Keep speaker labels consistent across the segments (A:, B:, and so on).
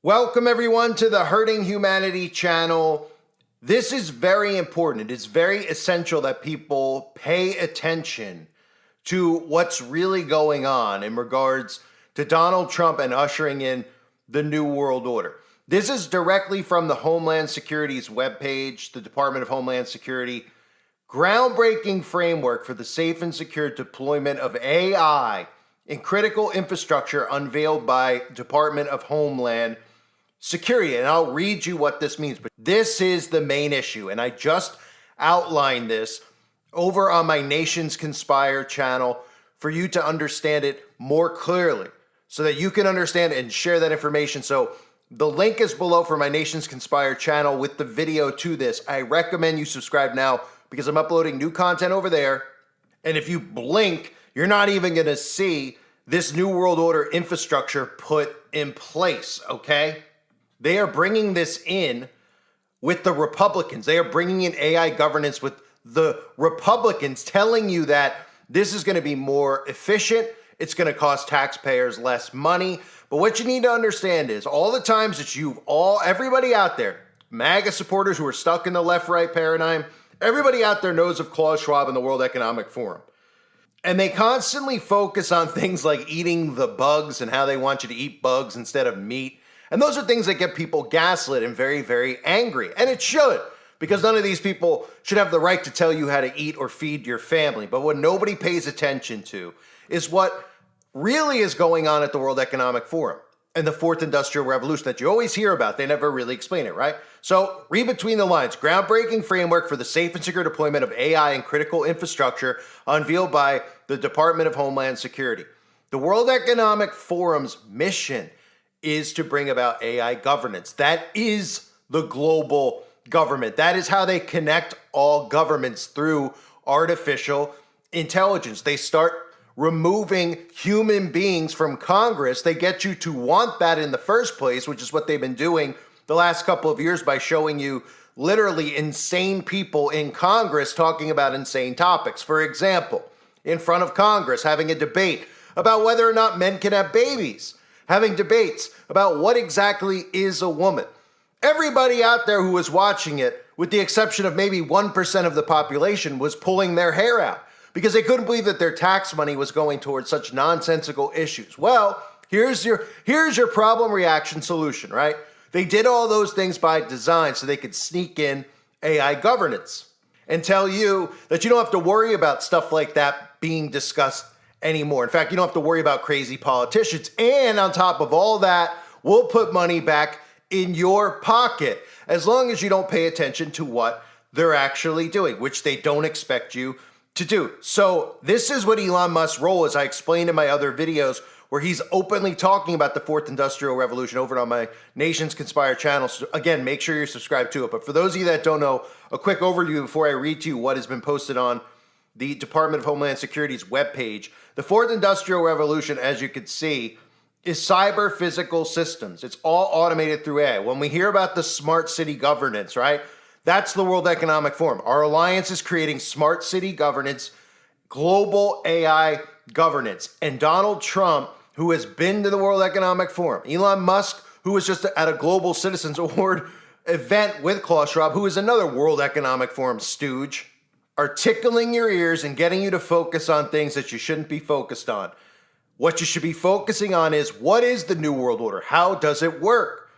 A: Welcome everyone to the Hurting Humanity channel. This is very important. It is very essential that people pay attention to what's really going on in regards to Donald Trump and ushering in the New World Order. This is directly from the Homeland Security's webpage, the Department of Homeland Security. Groundbreaking framework for the safe and secure deployment of AI in critical infrastructure unveiled by Department of Homeland Security. And I'll read you what this means. But this is the main issue. And I just outlined this over on my Nations Conspire channel for you to understand it more clearly so that you can understand and share that information. So the link is below for my Nations Conspire channel with the video to this. I recommend you subscribe now because I'm uploading new content over there. And if you blink, you're not even going to see this New World Order infrastructure put in place, okay? They are bringing this in with the Republicans. They are bringing in AI governance with the Republicans, telling you that this is going to be more efficient. It's going to cost taxpayers less money. But what you need to understand is all the times that everybody out there, MAGA supporters who are stuck in the left-right paradigm, everybody out there knows of Klaus Schwab and the World Economic Forum. And they constantly focus on things like eating the bugs and how they want you to eat bugs instead of meat. And those are things that get people gaslit and very, very angry. And it should, because none of these people should have the right to tell you how to eat or feed your family. But what nobody pays attention to is what really is going on at the World Economic Forum and the Fourth Industrial Revolution that you always hear about. They never really explain it, right? So read between the lines. Groundbreaking framework for the safe and secure deployment of AI and critical infrastructure unveiled by the Department of Homeland Security. The World Economic Forum's mission is to bring about AI governance. That is the global government. That is how they connect all governments through artificial intelligence. They start removing human beings from Congress. They get you to want that in the first place, which is what they've been doing the last couple of years by showing you literally insane people in Congress talking about insane topics. For example, in front of Congress, having a debate about whether or not men can have babies, having debates about what exactly is a woman. Everybody out there who was watching it, with the exception of maybe 1% of the population, was pulling their hair out because they couldn't believe that their tax money was going towards such nonsensical issues. Well, here's your problem, reaction, solution, right? They did all those things by design so they could sneak in AI governance and tell you that you don't have to worry about stuff like that being discussed anymore. In fact, you don't have to worry about crazy politicians. And on top of all that, we'll put money back in your pocket as long as you don't pay attention to what they're actually doing, which they don't expect you to do. So this is what Elon Musk's role is. I explained in my other videos where he's openly talking about the Fourth Industrial Revolution over on my Nations Conspire channel. So again, make sure you're subscribed to it. But for those of you that don't know, a quick overview before I read to you what has been posted on the Department of Homeland Security's webpage. The Fourth Industrial Revolution, as you can see, is cyber physical systems. It's all automated through AI. When we hear about the smart city governance, right? That's the World Economic Forum. Our alliance is creating smart city governance, global AI governance. And Donald Trump, who has been to the World Economic Forum, Elon Musk, who was just at a Global Citizens Award event with Klaus Schwab, who is another World Economic Forum stooge, are tickling your ears and getting you to focus on things that you shouldn't be focused on. What you should be focusing on is, what is the New World Order? How does it work?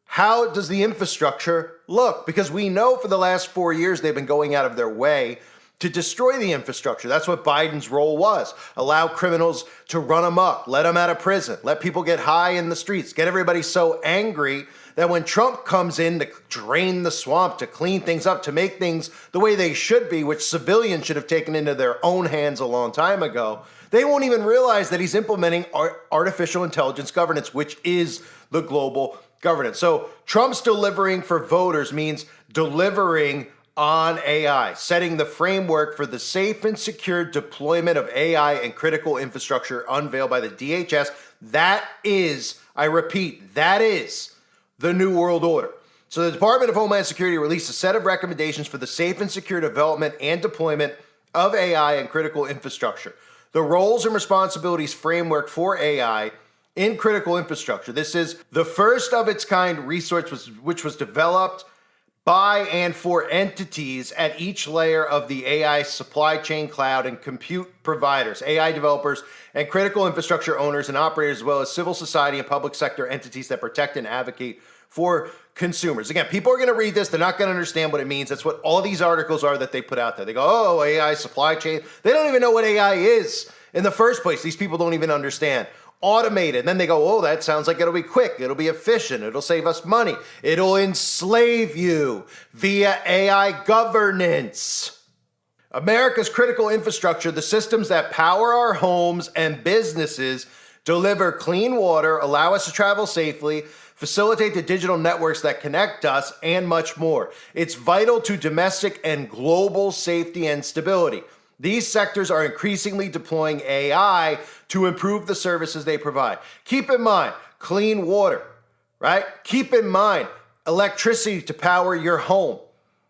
A: How does the infrastructure look? Because we know for the last 4 years they've been going out of their way to destroy the infrastructure. That's what Biden's role was. Allow criminals to run amok, let them out of prison, let people get high in the streets, get everybody so angry that when Trump comes in to drain the swamp, to clean things up, to make things the way they should be, which civilians should have taken into their own hands a long time ago, they won't even realize that he's implementing artificial intelligence governance, which is the global governance. So Trump's delivering for voters means delivering on AI, setting the framework for the safe and secure deployment of AI and critical infrastructure unveiled by the DHS. That is, I repeat, that is the New World Order. So the Department of Homeland Security released a set of recommendations for the safe and secure development and deployment of AI and critical infrastructure. The roles and responsibilities framework for AI in critical infrastructure. This is the first of its kind resource which was developed by and for entities at each layer of the AI supply chain, cloud, and compute providers, AI developers, and critical infrastructure owners and operators, as well as civil society and public sector entities that protect and advocate for consumers. Again, people are going to read this. They're not going to understand what it means. That's what all these articles are that they put out there. They go, oh, AI supply chain. They don't even know what AI is in the first place. These people don't even understand. Automated. And then they go, oh, that sounds like it'll be quick. It'll be efficient. It'll save us money. It'll enslave you via AI governance. America's critical infrastructure, the systems that power our homes and businesses, deliver clean water, allow us to travel safely, facilitate the digital networks that connect us, and much more. It's vital to domestic and global safety and stability. These sectors are increasingly deploying AI to improve the services they provide. Keep in mind, clean water, right? Keep in mind, electricity to power your home.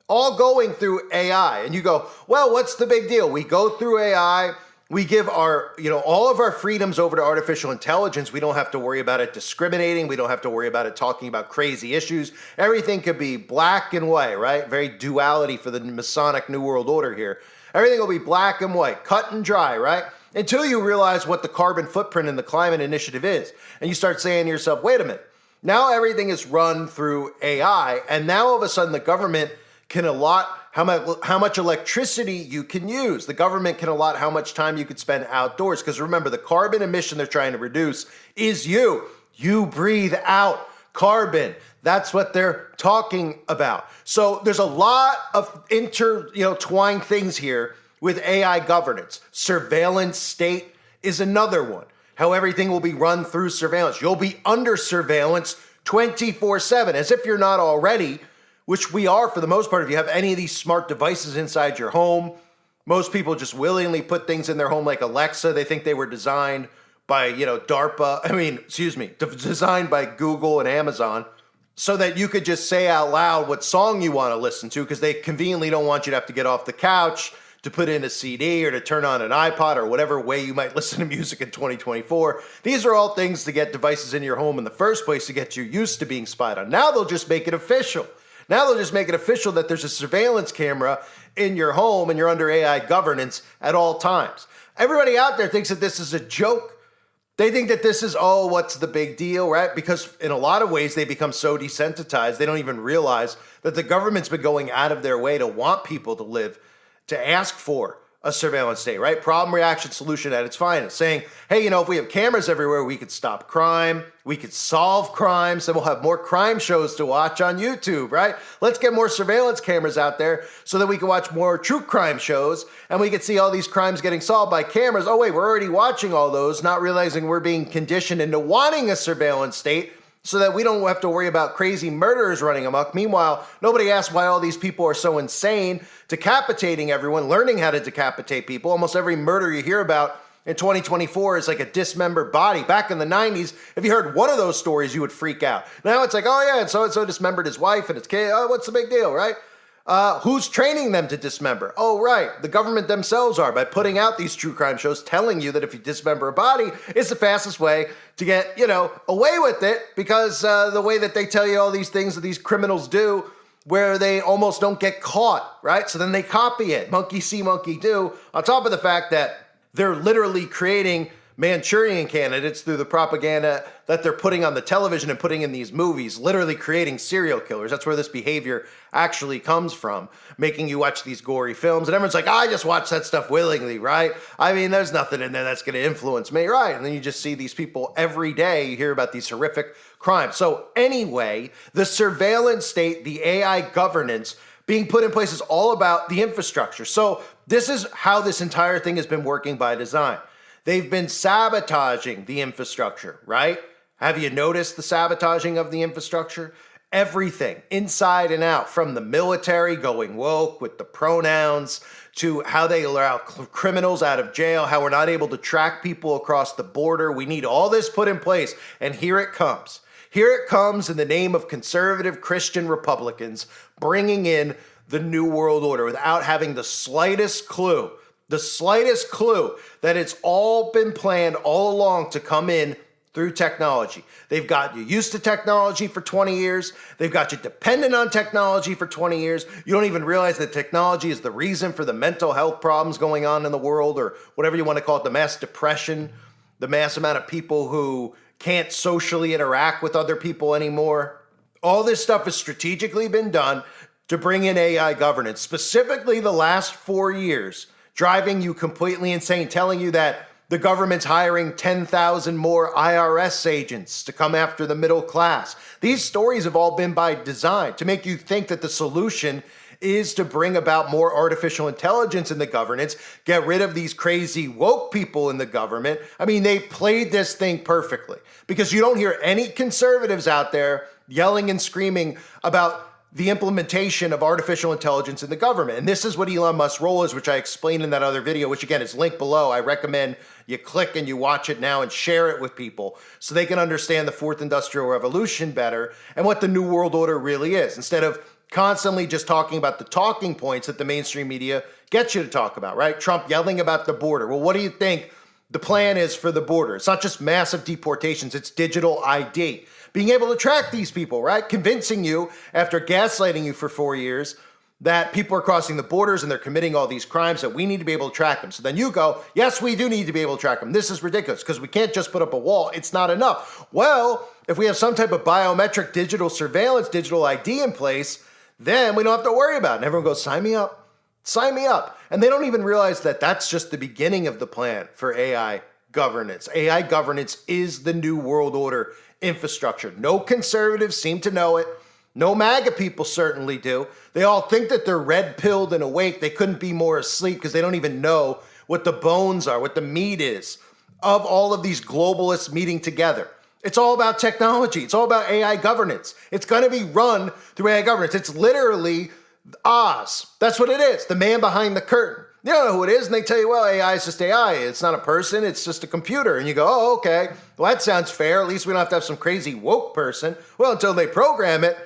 A: All going through AI. And you go, well, what's the big deal? We go through AI. We give our, all of our freedoms over to artificial intelligence. We don't have to worry about it discriminating. We don't have to worry about it talking about crazy issues. Everything could be black and white, right? Very duality for the Masonic New World Order here. Everything will be black and white, cut and dry, right? Until you realize what the carbon footprint and the climate initiative is. And you start saying to yourself, wait a minute, now everything is run through AI. And now all of a sudden the government can allot how much electricity you can use. The government can allot how much time you could spend outdoors. Because remember, the carbon emission they're trying to reduce is you. You breathe out carbon. That's what they're talking about. So there's a lot of intertwined things here with AI governance. Surveillance state is another one. How everything will be run through surveillance. You'll be under surveillance 24/7, as if you're not already, which we are for the most part. If you have any of these smart devices inside your home, most people just willingly put things in their home like Alexa. They think they were designed by, designed by Google and Amazon so that you could just say out loud what song you want to listen to, because they conveniently don't want you to have to get off the couch to put in a CD or to turn on an iPod or whatever way you might listen to music in 2024. These are all things to get devices in your home in the first place to get you used to being spied on. Now they'll just make it official. Now they'll just make it official that there's a surveillance camera in your home and you're under AI governance at all times. Everybody out there thinks that this is a joke. They think that this is, oh, what's the big deal, right? Because in a lot of ways, they become so desensitized, they don't even realize that the government's been going out of their way to want people to live, to ask for a surveillance state, right? Problem, reaction, solution at its finest. Saying, hey, if we have cameras everywhere, we could stop crime, we could solve crimes, and we'll have more crime shows to watch on YouTube, right? Let's get more surveillance cameras out there so that we can watch more true crime shows and we can see all these crimes getting solved by cameras. Oh, wait, we're already watching all those, not realizing we're being conditioned into wanting a surveillance state so that we don't have to worry about crazy murderers running amok. Meanwhile, nobody asks why all these people are so insane, decapitating everyone, learning how to decapitate people. Almost every murder you hear about in 2024 is like a dismembered body. Back in the 90s, if you heard one of those stories, you would freak out. Now it's like, oh yeah, and so dismembered his wife and his kid. Oh, what's the big deal, right? Who's training them to dismember? Oh, right. The government themselves are, by putting out these true crime shows telling you that if you dismember a body, it's the fastest way to get, away with it, because the way that they tell you all these things that these criminals do where they almost don't get caught, right? So then they copy it. Monkey see, monkey do. On top of the fact that they're literally creating Manchurian candidates through the propaganda that they're putting on the television and putting in these movies, literally creating serial killers. That's where this behavior actually comes from, making you watch these gory films. And everyone's like, I just watch that stuff willingly, right? I mean, there's nothing in there that's going to influence me, right? And then you just see these people every day. You hear about these horrific crimes. So anyway, the surveillance state, the AI governance being put in place is all about the infrastructure. So this is how this entire thing has been working by design. They've been sabotaging the infrastructure, right? Have you noticed the sabotaging of the infrastructure? Everything, inside and out, from the military going woke with the pronouns to how they allow criminals out of jail, how we're not able to track people across the border. We need all this put in place, and here it comes. Here it comes in the name of conservative Christian Republicans bringing in the New World Order without having the slightest clue that it's all been planned all along to come in through technology. They've got you used to technology for 20 years. They've got you dependent on technology for 20 years. You don't even realize that technology is the reason for the mental health problems going on in the world, or whatever you want to call it, the mass depression, the mass amount of people who can't socially interact with other people anymore. All this stuff has strategically been done to bring in AI governance, specifically the last 4 years, driving you completely insane, telling you that the government's hiring 10,000 more IRS agents to come after the middle class. These stories have all been by design to make you think that the solution is to bring about more artificial intelligence in the governance, get rid of these crazy woke people in the government. I mean, they played this thing perfectly, because you don't hear any conservatives out there yelling and screaming about the implementation of artificial intelligence in the government. And this is what Elon Musk's role is, which I explained in that other video, which again is linked below. I recommend you click and you watch it now and share it with people so they can understand the fourth industrial revolution better and what the new world order really is, instead of constantly just talking about the talking points that the mainstream media gets you to talk about, right? Trump yelling about the border. Well, what do you think the plan is for the border? It's not just massive deportations, it's digital ID. Being able to track these people, right? Convincing you, after gaslighting you for 4 years, that people are crossing the borders and they're committing all these crimes, that we need to be able to track them. So then you go, yes, we do need to be able to track them. This is ridiculous because we can't just put up a wall. It's not enough. Well, if we have some type of biometric digital surveillance, digital ID in place, then we don't have to worry about it. And everyone goes, sign me up, sign me up. And they don't even realize that that's just the beginning of the plan for AI governance. AI governance is the new world order infrastructure. No conservatives seem to know it. No MAGA people certainly do. They all think that they're red-pilled and awake. They couldn't be more asleep because they don't even know what the bones are, what the meat is of all of these globalists meeting together. It's all about technology. It's all about AI governance. It's going to be run through AI governance. It's literally Oz. That's what it is. The man behind the curtain. You don't know who it is, and they tell you, well, AI is just AI. It's not a person. It's just a computer. And you go, oh, okay. Well, that sounds fair. At least we don't have to have some crazy woke person. Well, until they program it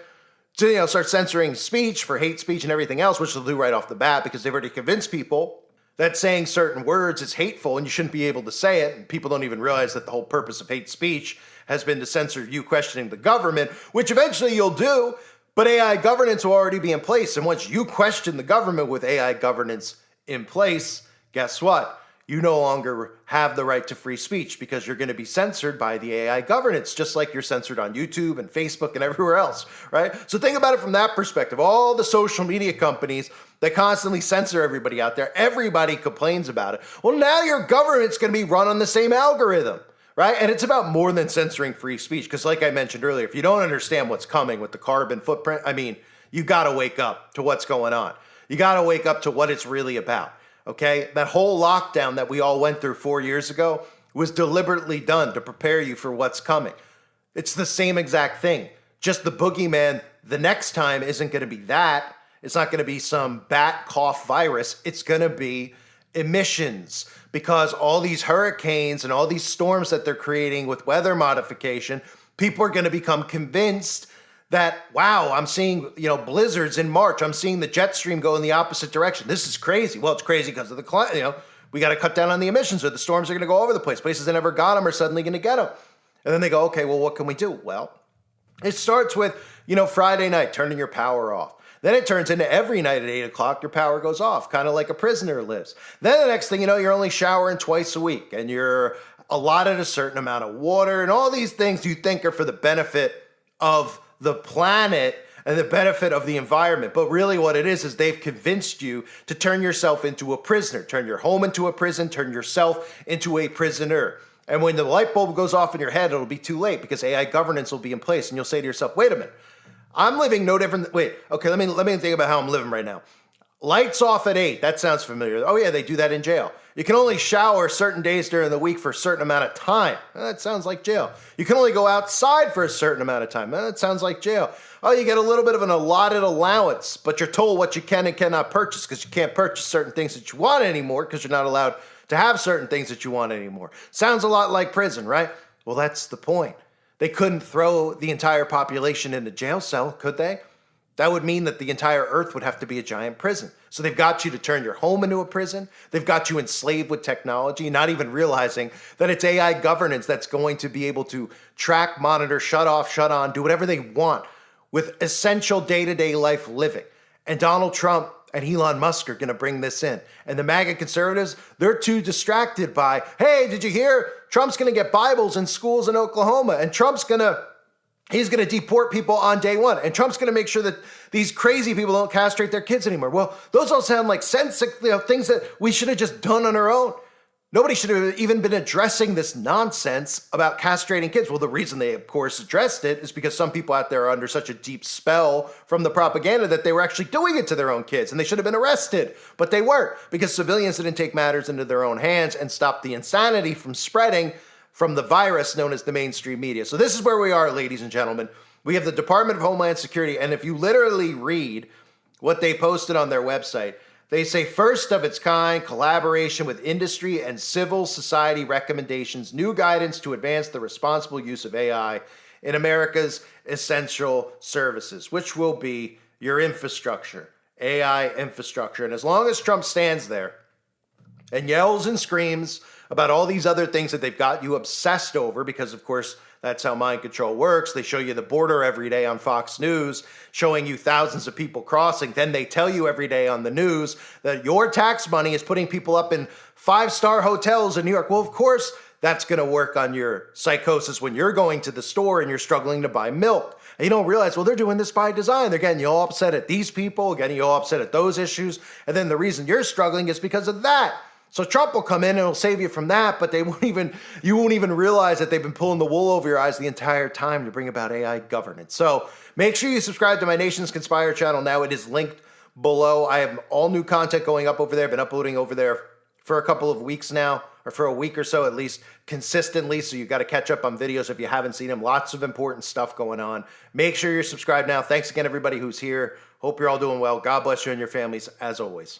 A: to, start censoring speech for hate speech and everything else, which they'll do right off the bat because they've already convinced people that saying certain words is hateful and you shouldn't be able to say it. And people don't even realize that the whole purpose of hate speech has been to censor you questioning the government, which eventually you'll do, but AI governance will already be in place. And once you question the government with AI governance in place, guess what? You no longer have the right to free speech because you're going to be censored by the AI governance, just like you're censored on YouTube and Facebook and everywhere else, right? So think about it from that perspective. All the social media companies that constantly censor everybody out there, everybody complains about it. Well, now your government's going to be run on the same algorithm, right? And it's about more than censoring free speech because like I mentioned earlier, if you don't understand what's coming with the carbon footprint, I mean, you got to wake up to what's going on. You got to wake up to what it's really about, okay? That whole lockdown that we all went through 4 years ago was deliberately done to prepare you for what's coming. It's the same exact thing. Just the boogeyman the next time isn't going to be that. It's not going to be some bat cough virus. It's going to be emissions, because all these hurricanes and all these storms that they're creating with weather modification, people are going to become convinced that, wow, I'm seeing, blizzards in March. I'm seeing the jet stream go in the opposite direction. This is crazy. Well, it's crazy because of the climate. We got to cut down on the emissions or the storms are going to go over the place. Places that never got them are suddenly going to get them. And then they go, okay, well, what can we do? Well, it starts with, Friday night, turning your power off. Then it turns into every night at 8 o'clock, your power goes off, kind of like a prisoner lives. Then the next thing you know, you're only showering twice a week and you're allotted a certain amount of water and all these things you think are for the benefit of the planet and the benefit of the environment. But really what it is they've convinced you to turn yourself into a prisoner, turn your home into a prison, turn yourself into a prisoner. And when the light bulb goes off in your head, it'll be too late because AI governance will be in place. And you'll say to yourself, wait a minute, I'm living no different. Wait, okay, let me think about how I'm living right now. Lights off at 8. That sounds familiar. Oh, yeah, they do that in jail. You can only shower certain days during the week for a certain amount of time. That sounds like jail. You can only go outside for a certain amount of time. That sounds like jail. Oh, you get a little bit of an allotted allowance, but you're told what you can and cannot purchase because you can't purchase certain things that you want anymore because you're not allowed to have certain things that you want anymore. Sounds a lot like prison, right? Well, that's the point. They couldn't throw the entire population in a jail cell, could they? That would mean that the entire earth would have to be a giant prison. So they've got you to turn your home into a prison. They've got you enslaved with technology, not even realizing that it's AI governance that's going to be able to track, monitor, shut off, shut on, do whatever they want with essential day-to-day life living. And Donald Trump and Elon Musk are going to bring this in. And the MAGA conservatives, they're too distracted by, hey, did you hear? Trump's going to get Bibles in schools in Oklahoma, and he's going to deport people on day one. And Trump's going to make sure that these crazy people don't castrate their kids anymore. Well, those all sound like things that we should have just done on our own. Nobody should have even been addressing this nonsense about castrating kids. Well, the reason they, of course, addressed it is because some people out there are under such a deep spell from the propaganda that they were actually doing it to their own kids, and they should have been arrested. But they weren't, because civilians didn't take matters into their own hands and stop the insanity from spreading from the virus known as the mainstream media. So this is where we are, ladies and gentlemen. We have the Department of Homeland Security, and if you literally read what they posted on their website, they say first of its kind, collaboration with industry and civil society recommendations, new guidance to advance the responsible use of AI in America's essential services, which will be your infrastructure, AI infrastructure. And as long as Trump stands there and yells and screams about all these other things that they've got you obsessed over, because of course that's how mind control works. They show you the border every day on Fox News, showing you thousands of people crossing. Then they tell you every day on the news that your tax money is putting people up in 5-star hotels in New York. Well, of course, that's going to work on your psychosis when you're going to the store and you're struggling to buy milk. And you don't realize, well, they're doing this by design. They're getting you all upset at these people, getting you all upset at those issues. And then the reason you're struggling is because of that. So Trump will come in and he'll save you from that, but you won't even realize that they've been pulling the wool over your eyes the entire time to bring about AI governance. So make sure you subscribe to my Nations Conspire channel now. It is linked below. I have all new content going up over there. I've been uploading over there for a couple of weeks now, or for a week or so at least, consistently. So you got to catch up on videos if you haven't seen them. Lots of important stuff going on. Make sure you're subscribed now. Thanks again, everybody who's here. Hope you're all doing well. God bless you and your families, as always.